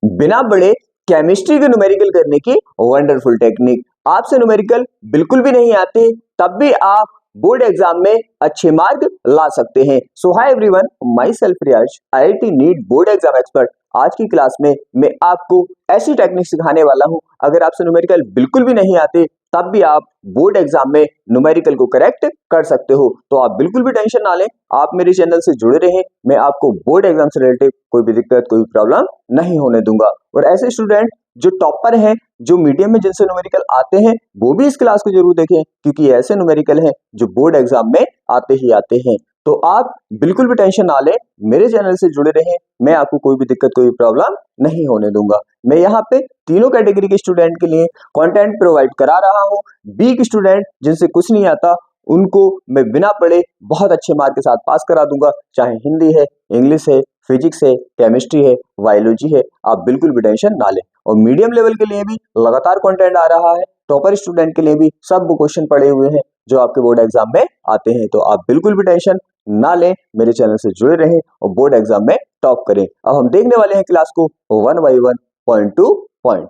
बिना पढ़े केमिस्ट्री के न्यूमेरिकल करने की वंडरफुल टेक्निक। आपसे न्यूमेरिकल बिल्कुल भी नहीं आते तब भी आप बोर्ड एग्जाम में अच्छे मार्क ला सकते हैं। So hi everyone, myself Riyaz, IIT NEET board exam expert. आज की क्लास में मैं आपको ऐसी टेक्निक सिखाने वाला हूं, अगर आपसे न्यूमेरिकल बिल्कुल भी नहीं आते तब भी आप बोर्ड एग्जाम में न्यूमेरिकल को करेक्ट कर सकते हो। तो आप बिल्कुल भी टेंशन ना लें, आप मेरे चैनल से जुड़े रहें। मैं आपको बोर्ड एग्जाम से रिलेटेड कोई भी दिक्कत, कोई प्रॉब्लम नहीं होने दूंगा। और ऐसे स्टूडेंट जो टॉपर हैं, जो मीडियम में जिनसे न्यूमेरिकल आते हैं, वो भी इस क्लास को जरूर देखें, क्योंकि ऐसे न्यूमेरिकल हैं जो बोर्ड एग्जाम में आते ही आते हैं। तो आप बिल्कुल भी टेंशन ना लें, मेरे चैनल से जुड़े रहें। मैं आपको कोई भी दिक्कत, कोई प्रॉब्लम नहीं होने दूंगा। मैं यहाँ पे तीनों कैटेगरी के स्टूडेंट के लिए कंटेंट प्रोवाइड करा रहा हूँ। वीक स्टूडेंट जिनसे कुछ नहीं आता, उनको मैं बिना पढ़े बहुत अच्छे मार्क के साथ पास करा दूंगा। चाहे हिंदी है, इंग्लिश है, फिजिक्स है, केमिस्ट्री है, बायोलॉजी है, आप बिल्कुल भी टेंशन ना लें। और मीडियम लेवल के लिए भी लगातार कंटेंट आ रहा है। टॉपर स्टूडेंट के लिए भी सब क्वेश्चन पड़े हुए हैं जो आपके बोर्ड एग्जाम में आते हैं। तो आप बिल्कुल भी टेंशन ना लें, मेरे चैनल से जुड़े रहें और बोर्ड एग्जाम में टॉप करें। अब हम देखने वाले हैं क्लास को 1 by 1 पॉइंट टू पॉइंट।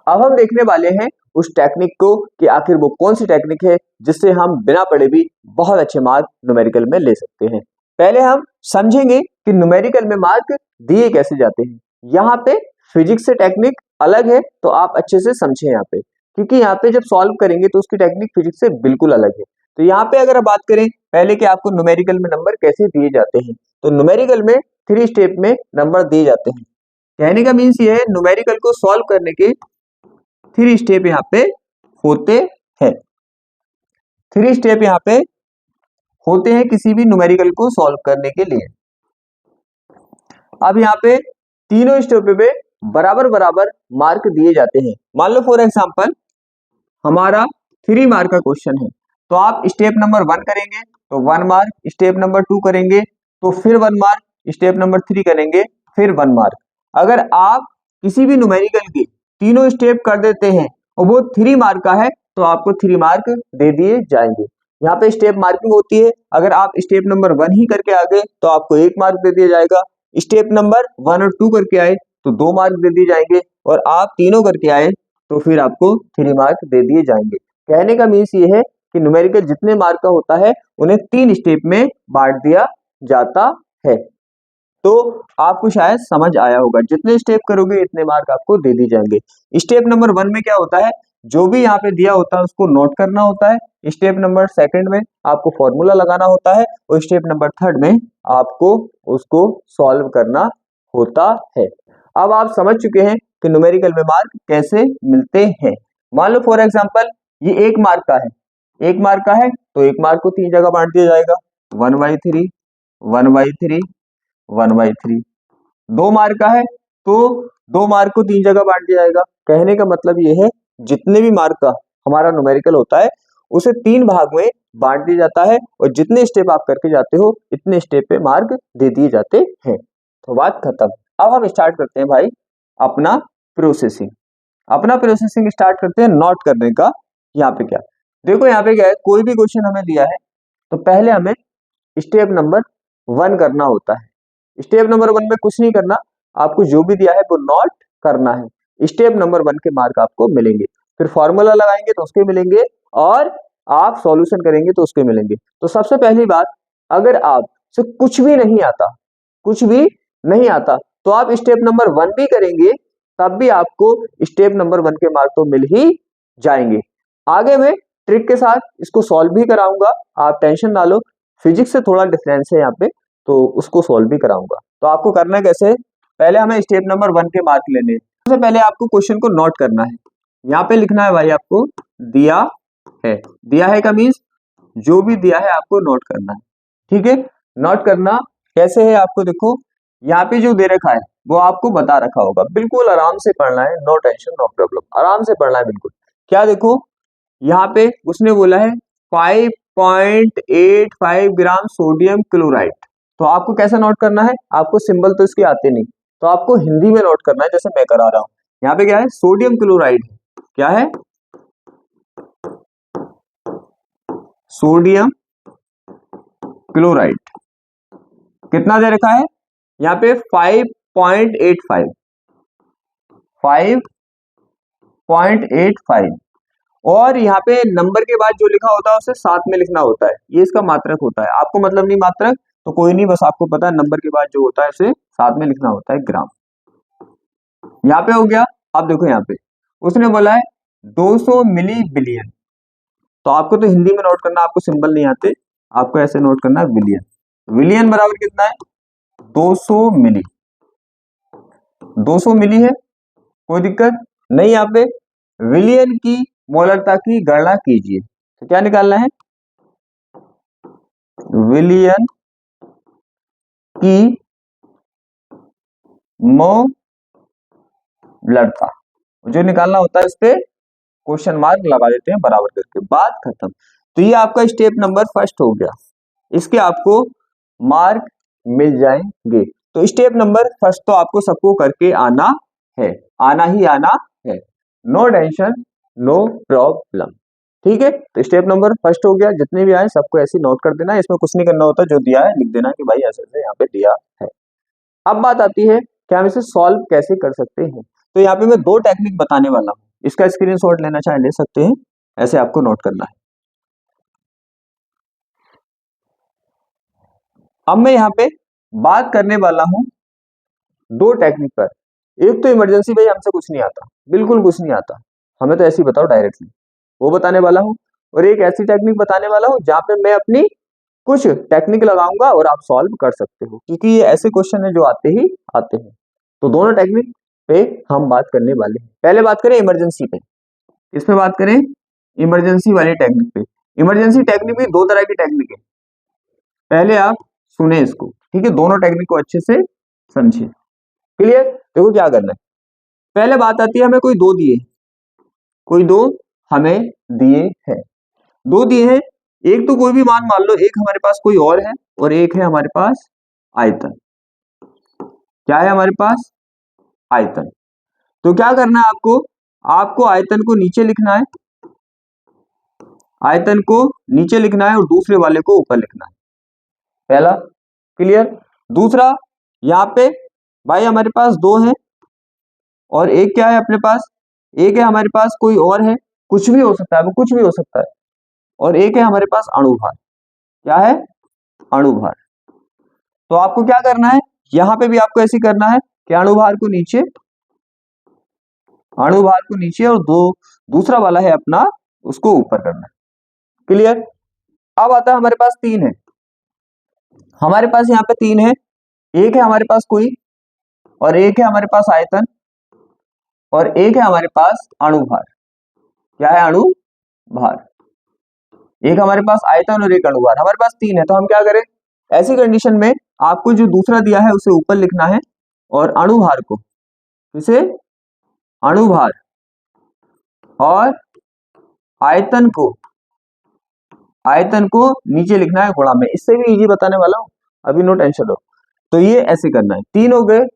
अब हम देखने वाले हैं उस टेक्निक को कि आखिर वो कौन सी टेक्निक है जिससे हम बिना पढ़े भी बहुत अच्छे मार्क न्यूमेरिकल में ले सकते हैं। पहले हम समझेंगे कि न्यूमेरिकल में मार्क दिए कैसे जाते हैं। यहाँ पे फिजिक्स से टेक्निक अलग है, तो आप अच्छे से समझें यहाँ पे, क्योंकि यहाँ पे जब सॉल्व करेंगे तो उसकी टेक्निक फिजिक्स से बिल्कुल अलग है। तो यहाँ पे अगर आप बात करें पहले कि आपको न्यूमेरिकल में नंबर कैसे दिए जाते हैं, तो न्यूमेरिकल में 3 स्टेप में नंबर दिए जाते हैं। कहने का मीन्स ये है, न्यूमेरिकल को सॉल्व करने के 3 स्टेप यहाँ पे होते हैं। 3 स्टेप यहाँ पे होते हैं किसी भी न्यूमेरिकल को सॉल्व करने के लिए। अब यहाँ पे तीनों स्टेप पे बराबर बराबर मार्क दिए जाते हैं। मान लो फॉर एग्जांपल हमारा 3 मार्क का क्वेश्चन है, तो आप स्टेप नंबर 1 करेंगे तो 1 मार्क, स्टेप नंबर 2 करेंगे तो फिर 1 मार्क, स्टेप नंबर 3 करेंगे फिर 1 मार्क। अगर आप किसी भी न्यूमेरिकल के तीनों स्टेप कर देते हैं और वो 3 मार्क का है तो आपको 3 मार्क दे दिए जाएंगे। यहाँ पे स्टेप मार्किंग होती है। अगर आप स्टेप नंबर 1 ही करके आ गए तो आपको 1 मार्क दे दिया जाएगा। स्टेप नंबर 1 और 2 करके आए तो 2 मार्क दे दिए जाएंगे, और आप तीनों करके आए तो फिर आपको 3 मार्क दे दिए जाएंगे। कहने का मीन्स ये है कि न्यूमेरिकल जितने मार्क का होता है उन्हें 3 स्टेप में बांट दिया जाता है। तो आपको शायद समझ आया होगा, जितने स्टेप करोगे इतने मार्क आपको दे दिए जाएंगे। स्टेप नंबर 1 में क्या होता है, जो भी यहाँ पे दिया होता है उसको नोट करना होता है। स्टेप नंबर 2 में आपको फॉर्मूला लगाना होता है, और स्टेप नंबर 3 में आपको उसको सॉल्व करना होता है। अब आप समझ चुके हैं कि न्यूमेरिकल में मार्क कैसे मिलते हैं। मान लो फॉर एग्जांपल ये 1 मार्क का है, 1 मार्क का है तो 1 मार्क को 3 जगह बांट दिया जाएगा, 1/3, 1/3, 1/3। 2 मार्क का है तो 2 मार्क को 3 जगह बांट दिया जाएगा। कहने का मतलब ये है, जितने भी मार्क का हमारा न्यूमेरिकल होता है उसे 3 भाग में बांट दिया जाता है, और जितने स्टेप आप करके जाते हो इतने स्टेप पे मार्क दे दिए जाते हैं। तो बात खत्म। अब हम स्टार्ट करते हैं भाई अपना प्रोसेसिंग। अपना प्रोसेसिंग स्टार्ट करते हैं नोट करने का। यहाँ पे क्या देखो, यहाँ पे क्या है, कोई भी क्वेश्चन हमें दिया है तो पहले हमें स्टेप नंबर 1 करना होता है। स्टेप नंबर 1 में कुछ नहीं करना, आपको जो भी दिया है वो नोट करना है। स्टेप नंबर 1 के मार्क आपको मिलेंगे, फिर फॉर्मूला लगाएंगे तो उसके मिलेंगे, और आप सॉल्यूशन करेंगे तो उसके मिलेंगे। तो सबसे पहली बात, अगर आप से कुछ भी नहीं आता, कुछ भी नहीं आता, तो आप स्टेप नंबर 1 भी करेंगे तब भी आपको स्टेप नंबर 1 के मार्क तो मिल ही जाएंगे। आगे मैं ट्रिक के साथ इसको सॉल्व भी कराऊंगा, आप टेंशन ना लो। फिजिक्स से थोड़ा डिफरेंस है यहाँ पे, तो उसको सॉल्व भी कराऊंगा। तो आपको करना कैसे, पहले हमें स्टेप नंबर 1 के मार्क लेने हैं। सबसे पहले आपको क्वेश्चन को नोट करना है। यहाँ पे लिखना है भाई, आपको दिया है, दिया है का मीन्स जो भी दिया है आपको नोट करना है। ठीक है, नोट करना कैसे है आपको देखो, यहाँ पे जो दे रखा है वो आपको बता रखा होगा, बिल्कुल आराम से पढ़ना है, नो टेंशन नो प्रॉब्लम, आराम से पढ़ना है बिल्कुल। क्या देखो, यहाँ पे उसने बोला है 5.85 ग्राम सोडियम क्लोराइड। तो आपको कैसा नोट करना है, आपको सिंबल तो इसके आते नहीं, तो आपको हिंदी में नोट करना है जैसे मैं करा रहा हूं। यहाँ पे क्या है, सोडियम क्लोराइड, क्या है, सोडियम क्लोराइड कितना दे रखा है, यहाँ पे 5.85। 5.85 और यहाँ पे नंबर के बाद जो लिखा होता है उसे साथ में लिखना होता है, ये इसका मात्रक होता है। आपको मतलब नहीं मात्रक तो कोई नहीं, बस आपको पता है नंबर के बाद जो होता है उसे साथ में लिखना होता है ग्राम। यहाँ पे हो गया। अब देखो यहाँ पे उसने बोला है 200 मिली बिलियन, तो आपको तो हिंदी में नोट करना, आपको सिंबल नहीं आते, आपको ऐसे नोट करना है बिलियन। बिलियन बराबर कितना है 200 मिली। 200 मिली है, कोई दिक्कत नहीं। यहाँ पे विलियन की मोलरता की गणना कीजिए, तो क्या निकालना है विलियन की मोलरता, जो निकालना होता है इस पे क्वेश्चन मार्क लगा देते हैं बराबर करके, बात खत्म। तो ये आपका स्टेप नंबर फर्स्ट हो गया, इसके आपको मार्क मिल जाएंगे। तो स्टेप नंबर फर्स्ट तो आपको सबको करके आना है, आना ही आना है, नो टेंशन नो प्रॉब्लम, ठीक है। तो स्टेप नंबर फर्स्ट हो गया, जितने भी आए सबको ऐसे नोट कर देना, इसमें कुछ नहीं करना होता, जो दिया है लिख देना कि भाई ऐसे ऐसे यहाँ पे दिया है। अब बात आती है कि हम इसे सॉल्व कैसे कर सकते हैं। तो यहाँ पे मैं दो टेक्निक बताने वाला हूँ, इसका स्क्रीनशॉट लेना चाहे ले सकते हैं, ऐसे आपको नोट करना है। अब मैं यहाँ पे बात करने वाला हूं दो टेक्निक पर। एक तो इमरजेंसी, भाई हमसे कुछ नहीं आता, बिल्कुल कुछ नहीं आता, हमें तो ऐसे ही बताओ डायरेक्टली, वो बताने वाला हूं। और एक ऐसी टेक्निक बताने वाला हूं जहां पे मैं अपनी कुछ टेक्निक लगाऊंगा और आप सॉल्व कर सकते हो, क्योंकि ये ऐसे क्वेश्चन है जो आते ही आते हैं। तो दोनों टेक्निक पे हम बात करने वाले हैं। पहले बात करें इमरजेंसी पे, इसमें बात करें इमरजेंसी वाली टेक्निक पे। इमरजेंसी टेक्निक भी दो तरह की टेक्निक है, पहले आप सुने इसको, ठीक है, दोनों टेक्निक को अच्छे से समझिए। क्लियर? देखो क्या करना है, पहले बात आती है हमें कोई दो दिए, कोई दो हमें दिए हैं, दो दिए हैं, एक तो कोई भी मान मान लो, एक हमारे पास कोई और है और एक है हमारे पास आयतन। क्या है हमारे पास आयतन। तो क्या करना है आपको, आपको आयतन को नीचे लिखना है, आयतन को नीचे लिखना है और दूसरे वाले को ऊपर लिखना है, पहला। क्लियर? दूसरा, यहाँ पे भाई हमारे पास दो है और एक क्या है अपने पास, एक है हमारे पास कोई और है, कुछ भी हो सकता है, वो कुछ भी हो सकता है, और एक है हमारे पास अणुभार। क्या है अणुभार। तो आपको क्या करना है, यहां पे भी आपको ऐसे करना है कि अणुभार को नीचे, अणुभार को नीचे और दो दूसरा वाला है अपना उसको ऊपर करना है। क्लियर? अब आता है हमारे पास तीन है, हमारे पास यहाँ पे तीन है, एक है हमारे पास कोई और एक है हमारे पास आयतन और एक है हमारे पास अणुभार। क्या है अणुभार। एक हमारे पास आयतन और एक अणुभार, हमारे पास तीन है। तो हम क्या करें, ऐसी कंडीशन में आपको जो दूसरा दिया है उसे ऊपर लिखना है और अणुभार को, इसे अणुभार और आयतन को, आयतन को नीचे लिखना है गुणा में। इससे भी इजी बताने वाला हूं, अभी नो टेंशन हो। तो ये ऐसे करना है, तीन हो गए,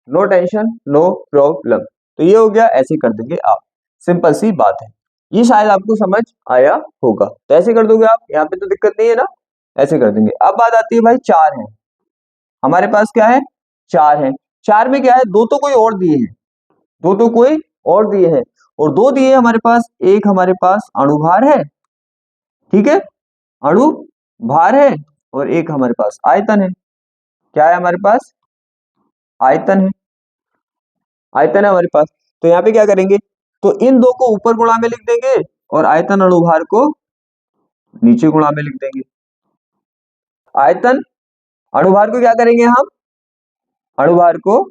नो टेंशन नो प्रॉब्लम। तो ये हो गया, ऐसे कर देंगे आप, सिंपल सी बात है, ये शायद आपको समझ आया होगा। तो ऐसे कर दोगे आप, यहाँ पे तो दिक्कत नहीं है ना, ऐसे कर देंगे। अब बात आती है भाई चार है, हमारे पास क्या है चार है, चार में क्या है, दो तो कोई और दिए हैं, दो तो कोई और दिए हैं और दो दिए हमारे पास, एक हमारे पास अणुभार है, ठीक है, अणु भार है, और एक हमारे पास आयतन है। क्या है हमारे पास आयतन है, आयतन है हमारे पास। तो यहाँ पे क्या करेंगे, तो इन दो को ऊपर गुणा में लिख देंगे और आयतन अणुभार को नीचे गुणा में लिख देंगे। आयतन अणुभार को क्या करेंगे हम, अणुभार को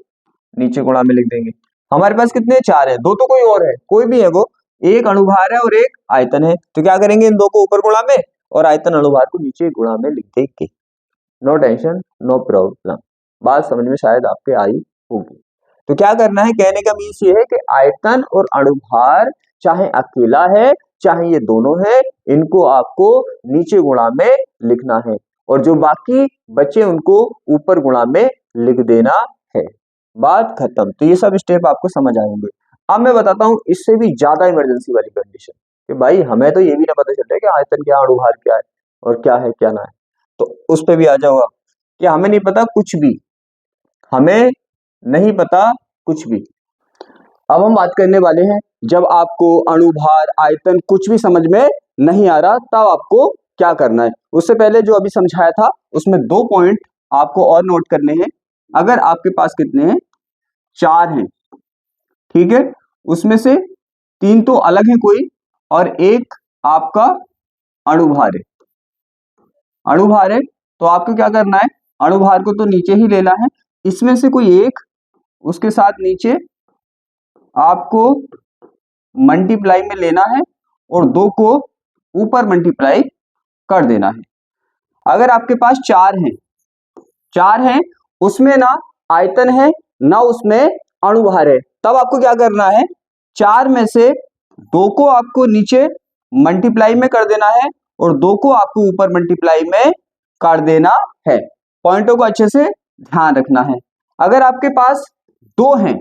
नीचे गुणा में लिख देंगे। हमारे पास कितने चार है, दो तो कोई और है, कोई भी है वो, एक अणुभार है और एक आयतन है। तो क्या करेंगे, इन दो को ऊपर गुणा में और आयतन अणुभार को नीचे गुणा में लिख देंगे। नो टेंशन नो प्रॉब्लम, बात समझ में शायद आपके आई होगी। तो क्या करना है, कहने का मीन्स ये है कि आयतन और अणुभार चाहे अकेला है चाहे ये दोनों है, इनको आपको नीचे गुणा में लिखना है और जो बाकी बचे उनको ऊपर गुणा में लिख देना है, बात खत्म। तो ये सब स्टेप आपको समझ आएंगे। अब मैं बताता हूं इससे भी ज्यादा इमरजेंसी वाली कंडीशन, कि भाई हमें तो ये भी ना पता चल रहा है कि आयतन क्या अणुभार क्या है और क्या है क्या ना है, तो उस पर भी आ जाऊंगा कि हमें नहीं पता कुछ भी, हमें नहीं पता कुछ भी। अब हम बात करने वाले हैं जब आपको अणुभार आयतन कुछ भी समझ में नहीं आ रहा तब आपको क्या करना है। उससे पहले जो अभी समझाया था उसमें 2 पॉइंट आपको और नोट करने हैं। अगर आपके पास कितने हैं, 4 हैं, ठीक है, उसमें से 3 तो अलग है कोई और एक आपका अणुभार है। अणुभार है तो आपको क्या करना है, अणुभार को तो नीचे ही लेना है, इसमें से कोई एक उसके साथ नीचे आपको मल्टीप्लाई में लेना है और 2 को ऊपर मल्टीप्लाई कर देना है। अगर आपके पास 4 हैं उसमें ना आयतन है ना उसमें अणुभार है, तब आपको क्या करना है, 4 में से 2 को आपको नीचे मल्टीप्लाई में कर देना है और 2 को आपको ऊपर मल्टीप्लाई में कर देना है। पॉइंटों को अच्छे से ध्यान रखना है। अगर आपके पास 2 हैं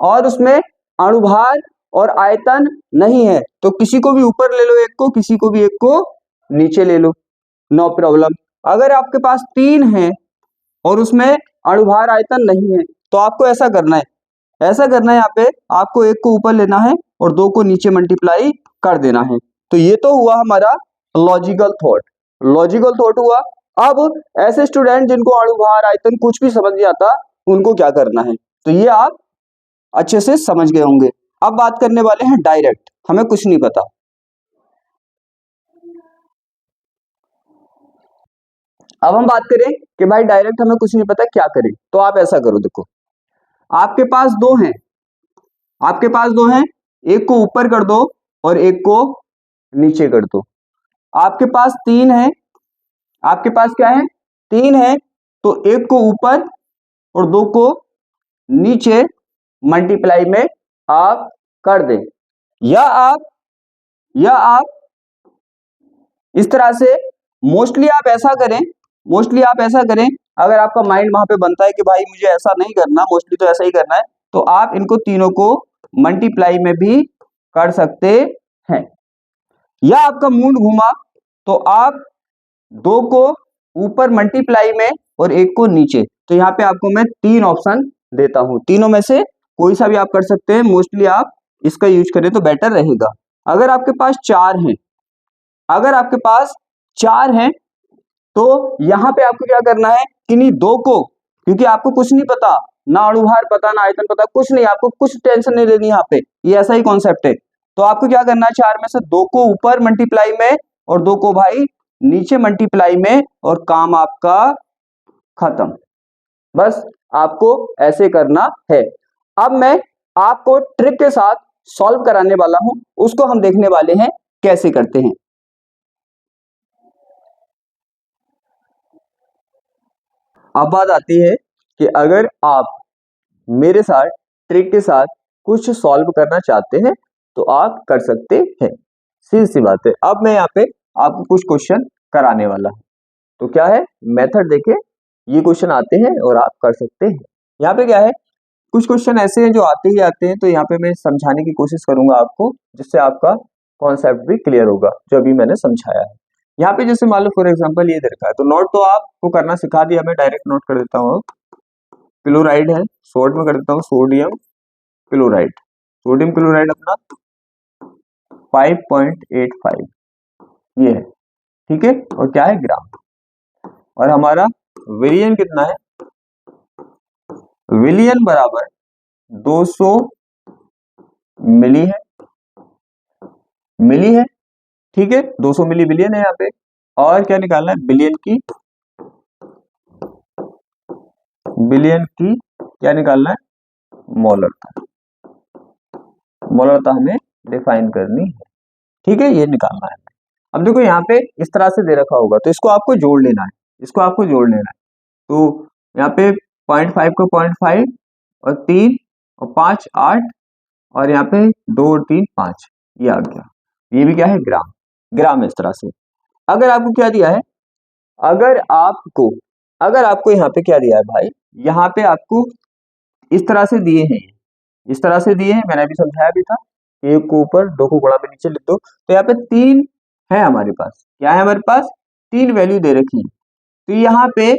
और उसमें अणुभार और आयतन नहीं है तो किसी को भी ऊपर ले लो एक को, किसी को भी एक को नीचे ले लो, नो प्रॉब्लम। अगर आपके पास 3 हैं और उसमें अणुभार आयतन नहीं है तो आपको ऐसा करना है, यहाँ पे आपको एक को ऊपर लेना है और 2 को नीचे मल्टीप्लाई कर देना है। तो ये तो हुआ हमारा लॉजिकल थॉट हुआ। अब ऐसे स्टूडेंट जिनको अणुभार आयतन कुछ भी समझ नहीं आता उनको क्या करना है, तो ये आप अच्छे से समझ गए होंगे। अब बात करने वाले हैं डायरेक्ट, हमें कुछ नहीं पता। अब हम बात करें कि भाई डायरेक्ट हमें कुछ नहीं पता क्या करें, तो आप ऐसा करो, देखो आपके पास 2 हैं, एक को ऊपर कर दो और एक को नीचे कर दो। आपके पास 3 है, आपके पास क्या है, 3 है, तो एक को ऊपर और 2 को नीचे मल्टीप्लाई में आप कर दें, या आप इस तरह से मोस्टली आप ऐसा करें, अगर आपका माइंड वहां पे बनता है कि भाई मुझे ऐसा नहीं करना, मोस्टली तो ऐसा ही करना है, तो आप इनको तीनों को मल्टीप्लाई में भी कर सकते हैं। या आपका मूड घूमा तो आप 2 को ऊपर मल्टीप्लाई में और एक को नीचे, तो यहाँ पे आपको मैं 3 ऑप्शन देता हूं, तीनों में से कोई सा भी आप कर सकते हैं, मोस्टली आप इसका यूज करें तो बेटर रहेगा। अगर आपके पास 4 हैं तो यहाँ पे आपको क्या करना है, किन्हीं 2 को, क्योंकि आपको कुछ नहीं पता, ना अणुभार पता ना आयतन पता, कुछ नहीं, आपको कुछ टेंशन नहीं लेनी यहाँ पे, ये ऐसा ही कॉन्सेप्ट है। तो आपको क्या करना है, 4 में से 2 को ऊपर मल्टीप्लाई में और 2 को भाई नीचे मल्टीप्लाई में, और काम आपका खत्म। बस आपको ऐसे करना है। अब मैं आपको ट्रिक के साथ सॉल्व कराने वाला हूं, उसको हम देखने वाले हैं कैसे करते हैं। अब बात आती है कि अगर आप मेरे साथ ट्रिक के साथ कुछ सॉल्व करना चाहते हैं तो आप कर सकते हैं, सीधी सी बात है। अब मैं यहाँ पे आपको कुछ क्वेश्चन कराने वाला हूँ, तो क्या है, मेथड देखे, ये क्वेश्चन आते हैं और आप कर सकते हैं। यहाँ पे क्या है, कुछ क्वेश्चन ऐसे हैं जो आते ही आते हैं, तो यहाँ पे मैं समझाने की कोशिश करूंगा आपको, जिससे आपका कॉन्सेप्ट भी क्लियर होगा जो अभी मैंने समझाया है। यहाँ पे जैसे मान लो फॉर एग्जांपल ये दे रखा है, तो नोट तो आपको करना सिखा दिया, मैं डायरेक्ट नोट कर देता हूँ। क्लोराइड है, शॉर्ट में कर देता हूँ सोडियम क्लोराइड अपना 5.85 ये है, ठीक है, और क्या है, ग्राम। और हमारा विलियन कितना है, विलियन बराबर 200 मिली है, ठीक है, 200 मिली बिलियन है यहाँ पे। और क्या निकालना है, बिलियन की क्या निकालना है, मोलरता हमें डिफाइन करनी है, ठीक है, ये निकालना है। अब देखो यहाँ पे इस तरह से दे रखा होगा, तो इसको आपको जोड़ लेना है, तो यहाँ पे 0.5 को 0.5 और 3 और 5 8 और यहाँ पे 2 और 3 5, ये आ गया, ये भी क्या है, ग्राम है। इस तरह से अगर आपको क्या दिया है, अगर आपको यहाँ पे क्या दिया है भाई, यहाँ पे आपको इस तरह से दिए हैं, मैंने अभी समझाया भी था, एक को ऊपर 2 को गुणा में नीचे लिख दो, तो यहाँ पे 3 है हमारे पास, क्या है हमारे पास, 3 वैल्यू दे रखी है। तो यहाँ पे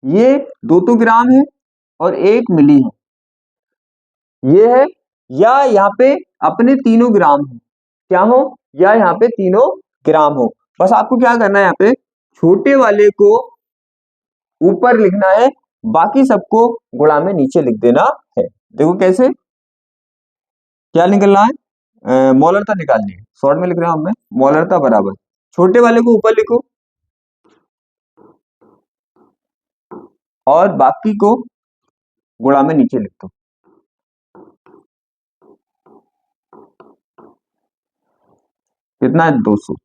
ये 2 तो ग्राम है और 1 मिली है, ये है या यहाँ पे अपने तीनों ग्राम हो, क्या हो, या यहाँ पे तीनों ग्राम हो। बस आपको क्या करना है, यहाँ पे छोटे वाले को ऊपर लिखना है, बाकी सबको गुणा में नीचे लिख देना है। देखो कैसे, क्या निकलना है, मौलरता निकालनी है। शॉर्ट में लिख रहा हूं मैं, मौलरता बराबर छोटे वाले को ऊपर लिखो और बाकी को गुणा में नीचे लिख दो। कितना है, 200।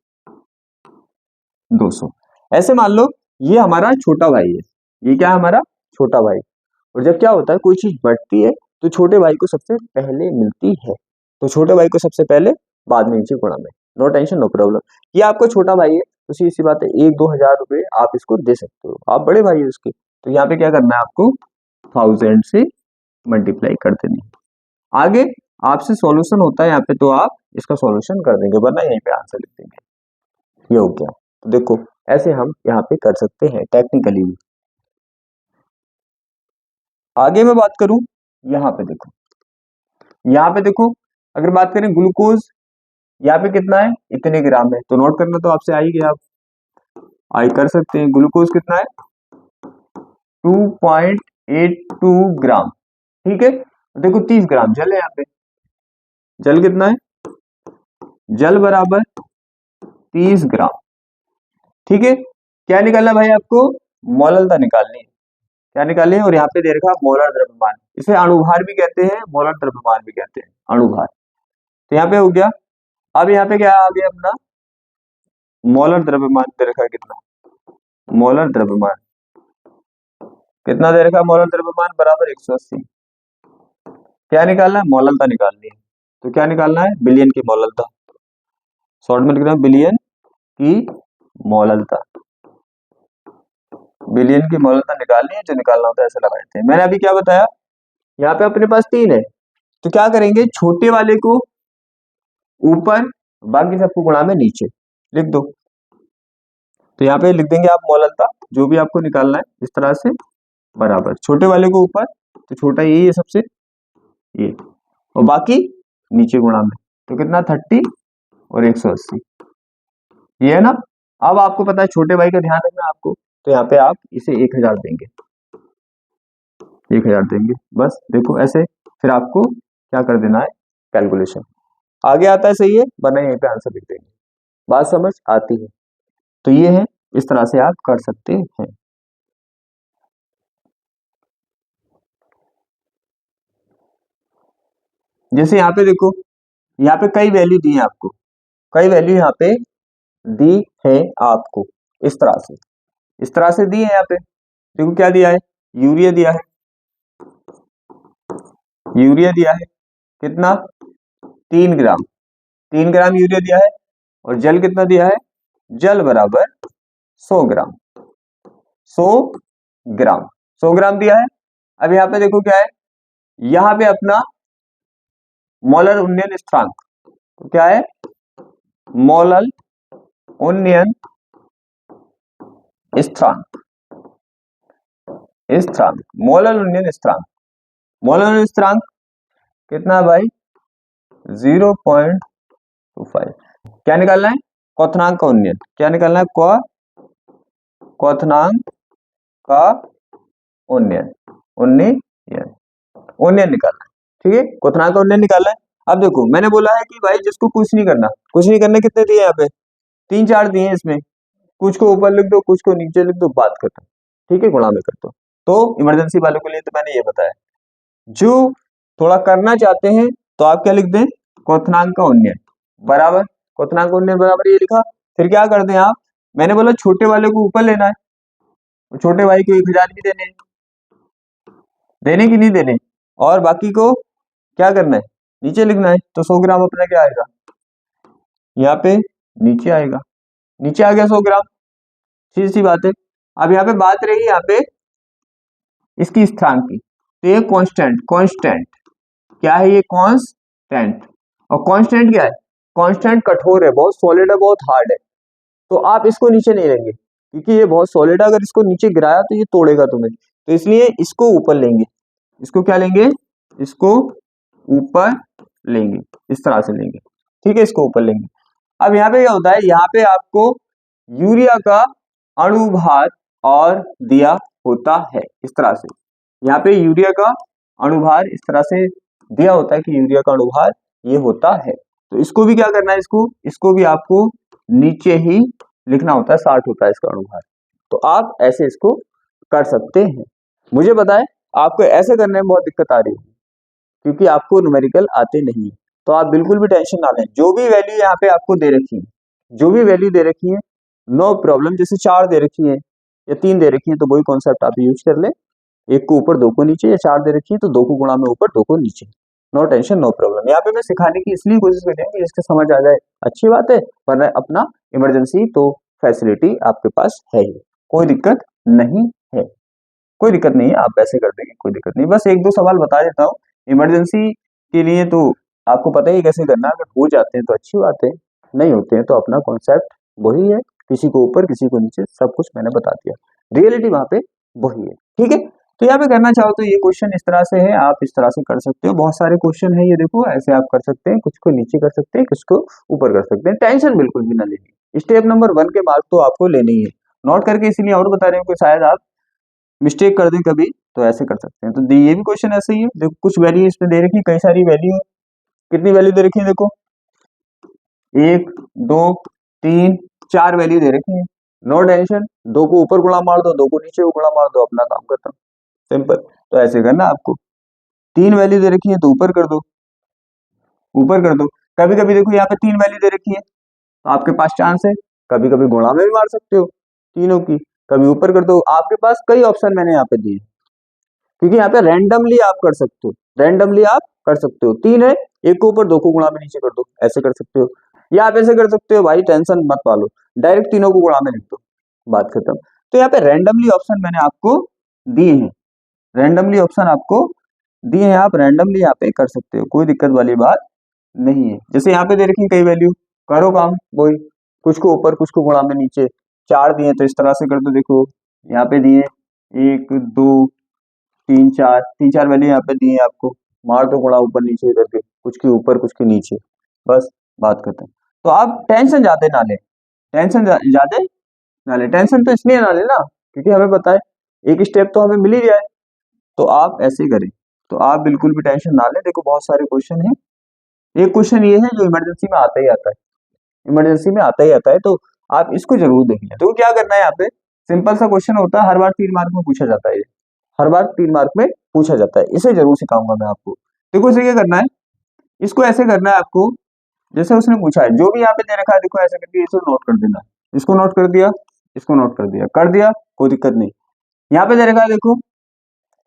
200 ऐसे मान लो ये हमारा छोटा भाई है, ये क्या है, हमारा छोटा भाई। और जब क्या होता है, कोई चीज बढ़ती है तो छोटे भाई को सबसे पहले मिलती है, तो छोटे भाई को सबसे पहले, बाद में नीचे गुणा में। No tension, no problem. ये आपका छोटा भाई है तो सीधी सी बात है, 1-2 हजार रुपए आप इसको दे सकते हो, आप बड़े भाई है उसके। तो यहाँ पे क्या करना है आपको, 1000 से मल्टीप्लाई कर देनी है। आगे आपसे सॉल्यूशन होता है यहाँ पे, तो आप इसका सॉल्यूशन कर देंगे, वरना यहीं पे आंसर लिख देंगे। ये हो गया। तो देखो ऐसे हम यहाँ पे कर सकते हैं टेक्निकली भी। आगे मैं बात करूं, यहाँ पे देखो, यहाँ पे देखो, अगर बात करें ग्लूकोज, यहाँ पे कितना है, इतने ग्राम है, तो नोट करना तो आपसे आई गया, आप आई कर सकते हैं। ग्लूकोज कितना है, 2.82 ग्राम, ठीक है। देखो 30 ग्राम जल है यहाँ पे, जल कितना है, जल बराबर 30 ग्राम, ठीक है। क्या निकालना भाई आपको, मोललता निकालनी है। क्या निकालनी है, और यहाँ पे दे रखा मोलर द्रव्यमान, इसे अणुभार भी कहते हैं, मोलर द्रव्यमान भी कहते हैं, अणुभार। तो यहाँ पे हो गया। अब यहाँ पे क्या आ गया अपना, मोलर द्रव्यमान दे रखा है कितना, मोलर द्रव्यमान कितना दे रखा है, मोलर द्रव्यमान बराबर 180। क्या निकालना है, मोललता निकालनी है। तो क्या निकालना है, बिलियन की मोललता। शॉर्ट में लिख रहा हूं, बिलियन की मोललता। बिलियन की मोललता निकालनी है, जो निकालना होता है ऐसे लगाए थे। मैंने अभी क्या बताया, यहाँ पे अपने पास 3 है, तो क्या करेंगे, छोटे वाले को ऊपर, बाकी सबको गुणा में नीचे लिख दो। तो यहाँ पे लिख देंगे आप मोललता, जो भी आपको निकालना है इस तरह से, बराबर छोटे वाले को ऊपर, तो छोटा यही है सबसे, ये, और बाकी नीचे गुणा में। तो कितना, 30 और 180, ये है ना। अब आपको पता है छोटे भाई का ध्यान रखना आपको, तो यहाँ पे आप इसे 1000 देंगे, 1000 देंगे, बस देखो ऐसे। फिर आपको क्या कर देना है, कैलकुलेशन आगे आता है, सही है, वरना यहीं पे आंसर लिख देंगे। बात समझ आती है, तो ये है, इस तरह से आप कर सकते हैं। जैसे यहाँ पे देखो, यहाँ पे कई वैल्यू दी है आपको, कई वैल्यू यहाँ पे दी है आपको, इस तरह से, इस तरह से दी है। यहाँ पे देखो क्या दिया है, यूरिया दिया है, यूरिया दिया है कितना, 3 ग्राम, 3 ग्राम यूरिया दिया है। और जल कितना दिया है, जल बराबर 100 ग्राम, 100 ग्राम, 100 ग्राम दिया है। अब यहाँ पे देखो क्या है, यहाँ पे अपना मोलर उन्नयन स्थिरांक, तो क्या है, मोलर उन्नयन स्थिरांक, स्थिरांक, मोलर उन्नयन स्थिरांक, मोलर उन्नयन स्थिरांक कितना है भाई, 0.25। क्या निकालना है, क्वथनांक का उन्नयन, क्या निकालना है, क्वथनांक का उन्नयन, उन्नयन, उन्नयन निकालना है, ठीक है, क्वथनांक का उन्नयन निकालना है। अब देखो मैंने बोला है कि भाई जिसको कुछ नहीं करना, कुछ नहीं करने कितने दिए यहाँ पे, 3-4 दिए हैं, इसमें कुछ को ऊपर लिख दो, कुछ को नीचे लिख दो, बात कर दो, ठीक है, गुणा में कर दो। तो इमरजेंसी वालों के लिए तो मैंने ये बताया, जो थोड़ा करना चाहते हैं तो आप क्या लिख दें, क्वथनांक का उन्नयन बराबर, क्वथनांक का उन्नयन बराबर ये लिखा। फिर क्या कर दें आप, मैंने बोला छोटे वाले को ऊपर लेना है, छोटे भाई को 1000 भी देने हैं, देने की नहीं देने, और बाकी को क्या करना है, नीचे लिखना है। तो 100 ग्राम अपना क्या आएगा, यहाँ पे नीचे आएगा, नीचे आ गया 100 ग्राम, सीधी सी बात है। अब यहाँ पे बात रही यहाँ पे इसकी स्थिरांक की, तो ये कांस्टेंट, कांस्टेंट क्या है, ये कांस्टेंट, और कांस्टेंट क्या है, कांस्टेंट कठोर है, बहुत सॉलिड है, बहुत हार्ड है, तो आप इसको नीचे नहीं लेंगे, क्योंकि ये बहुत सॉलिड है, अगर इसको नीचे गिराया तो ये तोड़ेगा तुम्हें, तो इसलिए इसको ऊपर लेंगे। इसको क्या लेंगे, इसको ऊपर लेंगे, इस तरह से लेंगे, ठीक है, इसको ऊपर लेंगे। अब यहाँ पे क्या होता है, यहाँ पे आपको यूरिया का अणुभार और दिया होता है इस तरह से, यहाँ पे यूरिया का अणुभार इस तरह से दिया होता है कि यूरिया का अणुभार ये होता है। तो इसको भी क्या करना है, इसको भी आपको नीचे ही लिखना होता है, 60 होता है इसका अणुभार। तो आप ऐसे इसको कर सकते हैं। मुझे बताएं आपको ऐसे करने में बहुत दिक्कत आ रही है क्योंकि आपको न्यूमेरिकल आते नहीं है, तो आप बिल्कुल भी टेंशन ना लें। जो भी वैल्यू यहाँ पे आपको दे रखी है, जो भी वैल्यू दे रखी है, नो प्रॉब्लम। जैसे 4 दे रखी है या 3 दे रखी है तो वही कॉन्सेप्ट आप यूज कर ले, 1 को ऊपर 2 को नीचे, या 4 दे रखी है तो 2 को गुणा में ऊपर 2 को नीचे, नो टेंशन नो प्रॉब्लम। यहाँ पे मैं सिखाने की इसलिए कोशिश कर रहा हूँ कि जिसके समझ आ जाए अच्छी बात है, वरना अपना इमरजेंसी तो फैसिलिटी आपके पास है ही, कोई दिक्कत नहीं है, कोई दिक्कत नहीं है, आप वैसे कर देंगे, कोई दिक्कत नहीं। बस 1-2 सवाल बता देता हूँ इमरजेंसी के लिए, तो आपको पता ही कैसे करना है। अगर हो जाते हैं तो अच्छी बात है, नहीं होते हैं तो अपना कॉन्सेप्ट वही है, किसी को ऊपर किसी को नीचे, सब कुछ मैंने बता दिया, रियलिटी वहां पे वही है, ठीक है। तो यहाँ पे करना चाहो तो ये क्वेश्चन इस तरह से है, आप इस तरह से कर सकते हो। बहुत सारे क्वेश्चन है ये देखो, ऐसे आप कर सकते हैं, कुछ को नीचे कर सकते हैं, कुछ को ऊपर कर सकते हैं, टेंशन बिल्कुल भी ना लेनी। स्टेप नंबर 1 के मार्क तो आपको लेने ही है, नोट करके इसलिए और बता रहे हो कि शायद आप मिस्टेक कर दें कभी, तो ऐसे कर सकते हैं। तो ये भी क्वेश्चन ऐसे ही है, देखो कुछ वैल्यू इसमें दे रखी है, कई सारी वैल्यू है, कितनी वैल्यू दे रखी है, देखो 1 2 3 4 वैल्यू दे रखी है, नो टेंशन, 2 को ऊपर गुणा मार दो, 2 को नीचे गुणा मार दो, अपना काम खत्म, सिंपल। तो ऐसे करना आपको, 3 वैल्यू दे रखी है तो ऊपर कर दो, ऊपर कर दो। कभी कभी देखो यहाँ पे 3 वैल्यू दे रखी है तो आपके पास चांस है, कभी कभी गुणा में भी मार सकते हो तीनों की, कभी ऊपर कर दो, आपके पास कई ऑप्शन मैंने यहाँ पे दिए, क्योंकि यहाँ पे रैंडमली आप कर सकते हो, रैंडमली आप कर सकते हो। 3 है, 1 को ऊपर 2 को गुणा में नीचे कर दो, ऐसे कर सकते हो, या आप ऐसे कर सकते हो, भाई टेंशन मत पालो, डायरेक्ट तीनों को गुणा में लिख दो, बात खत्म। तो यहाँ पे रैंडमली ऑप्शन मैंने आपको दिए हैं, रैंडमली ऑप्शन आपको दिए हैं, आप रैंडमली यहाँ पे कर सकते हो, कोई दिक्कत वाली बात नहीं है। जैसे यहाँ पे दे रखी कई वैल्यू, करो काम वही, कुछ को ऊपर कुछ को गुणा में नीचे, 4 दिए तो इस तरह से कर दो, देखो यहाँ पे दिए 1 2 3 4 वैल्यू यहाँ पे दिए आपको, मार दो गुणा ऊपर नीचे करके, कुछ के ऊपर कुछ के नीचे, बस बात खत्म। तो आप टेंशन ज्यादा ना ले, टेंशन ज्यादा ना ले, टेंशन तो इसलिए ना ले ना क्योंकि हमें पता है एक स्टेप तो हमें मिल ही जाए, तो आप ऐसे करें, तो आप बिल्कुल भी टेंशन ना ले। देखो बहुत सारे क्वेश्चन है, एक क्वेश्चन ये है जो इमरजेंसी में आता ही आता है, इमरजेंसी में आता ही आता है, तो आप इसको जरूर देख लें। तो क्या करना है, यहाँ पे सिंपल सा क्वेश्चन होता है, हर बार 3 मार्क में पूछा जाता है, हर बार 3 मार्क में पूछा जाता है, इसे जरूर सिखाऊंगा मैं आपको। देखो इसे क्या करना है, इसको ऐसे करना है आपको जैसे उसने पूछा है, जो भी यहाँ पे दे रखा है देखो ऐसे करके इसे नोट कर देना, इसको नोट कर दिया, इसको नोट कर दिया, कोई दिक्कत नहीं। यहाँ पे दे रखा है देखो,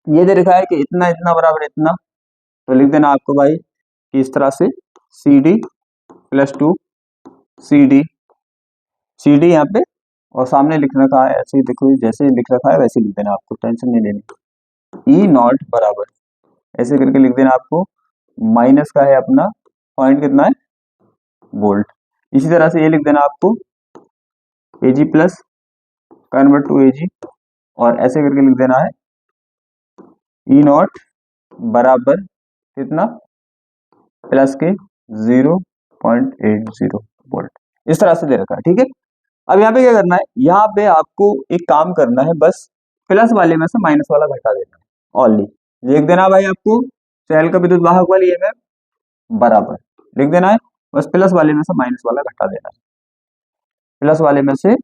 ये दे रखा है कि इतना इतना बराबर इतना, तो लिख देना आपको भाई कि इस तरह से CD + 2 CD, CD यहाँ पे, और सामने लिख रखा है ऐसे ही, देखो जैसे लिख रखा है वैसे लिख देना, आपको टेंशन नहीं लेनी। E0 बराबर ऐसे करके लिख देना आपको, माइनस का है अपना पॉइंट कितना है, वोल्ट। इसी तरह से ये लिख देना आपको AG plus convert to AG, और ऐसे करके लिख देना है E0 बराबर कितना, प्लस के 0.80 वोल्ट, इस तरह से दे रखा है, ठीक है। अब यहाँ पे क्या करना है, यहाँ पे आपको एक काम करना है, बस प्लस वाले में से माइनस वाला घटा देना है, ओनली लिख देना भाई आपको सेल का विद्युत वाहक वाली EMF बराबर लिख देना है, बस प्लस वाले में से माइनस वाला घटा देना है, प्लस वाले में से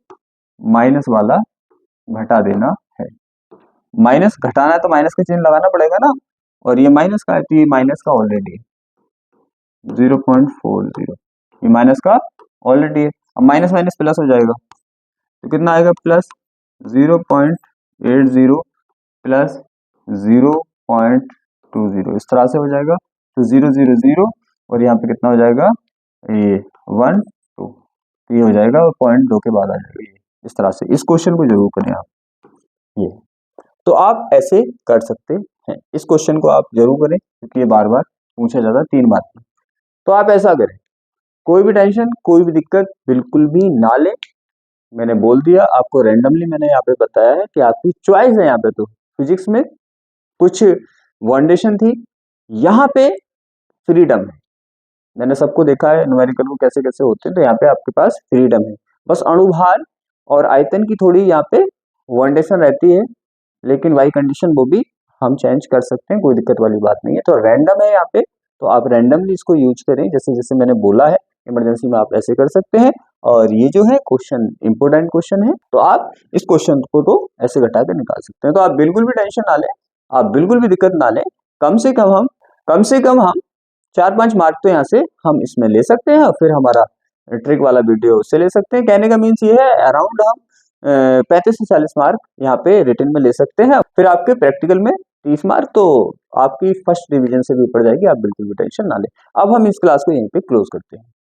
माइनस वाला घटा देना है। माइनस घटाना है तो माइनस का चिन्ह लगाना पड़ेगा ना, और ये माइनस का है तो ये माइनस का ऑलरेडी 0.40, ये माइनस का ऑलरेडी है। अब माइनस माइनस प्लस हो जाएगा तो कितना आएगा, प्लस 0.80 प्लस 0.20, इस तरह से हो जाएगा। तो 0 0 0 और यहाँ पे कितना हो जाएगा, ये 1 2, तो ये हो जाएगा और 0.2 के बाद आ जाएगा ये, इस तरह से। इस क्वेश्चन को जरूर करें आप, ये तो आप ऐसे कर सकते हैं, इस क्वेश्चन को आप जरूर करें क्योंकि ये बार बार पूछा जाता है 3 बार। तो आप ऐसा करें, कोई भी टेंशन कोई भी दिक्कत बिल्कुल भी ना ले, मैंने बोल दिया आपको, रैंडमली मैंने यहाँ पे बताया है कि आपकी चॉइस है। यहाँ पे तो फिजिक्स में कुछ वनडेशन थी, यहाँ पे फ्रीडम है। मैंने सबको देखा है न्यूमेरिकल को कैसे कैसे होते हैं, तो यहाँ पे आपके पास फ्रीडम है। बस अणुभार और आयतन की थोड़ी यहाँ पे वनडेशन रहती है, लेकिन वाई कंडीशन वो भी हम चेंज कर सकते हैं, कोई दिक्कत वाली बात नहीं है। तो रैंडम है यहाँ पे, तो आप रैंडमली इसको यूज करें, जैसे जैसे मैंने बोला है। इमरजेंसी में आप ऐसे कर सकते हैं। और ये जो है क्वेश्चन इंपोर्टेंट क्वेश्चन है, तो आप इस क्वेश्चन को तो ऐसे घटा के निकाल सकते हैं। तो आप बिल्कुल भी टेंशन ना लें, आप बिल्कुल भी दिक्कत ना लें। कम से कम हम 4-5 मार्क तो यहाँ से हम इसमें ले सकते हैं, और फिर हमारा ट्रिक वाला वीडियो उससे ले सकते हैं। कहने का मीन्स ये है, अराउंड हम 35 से 40 मार्क यहाँ पे रिटन में ले सकते हैं। फिर आपके प्रैक्टिकल में 30 मार्क तो आपकी फर्स्ट डिवीजन से भी ऊपर जाएगी, आप बिल्कुल भी टेंशन ना लें। अब हम इस क्लास को यहीं पे क्लोज करते हैं।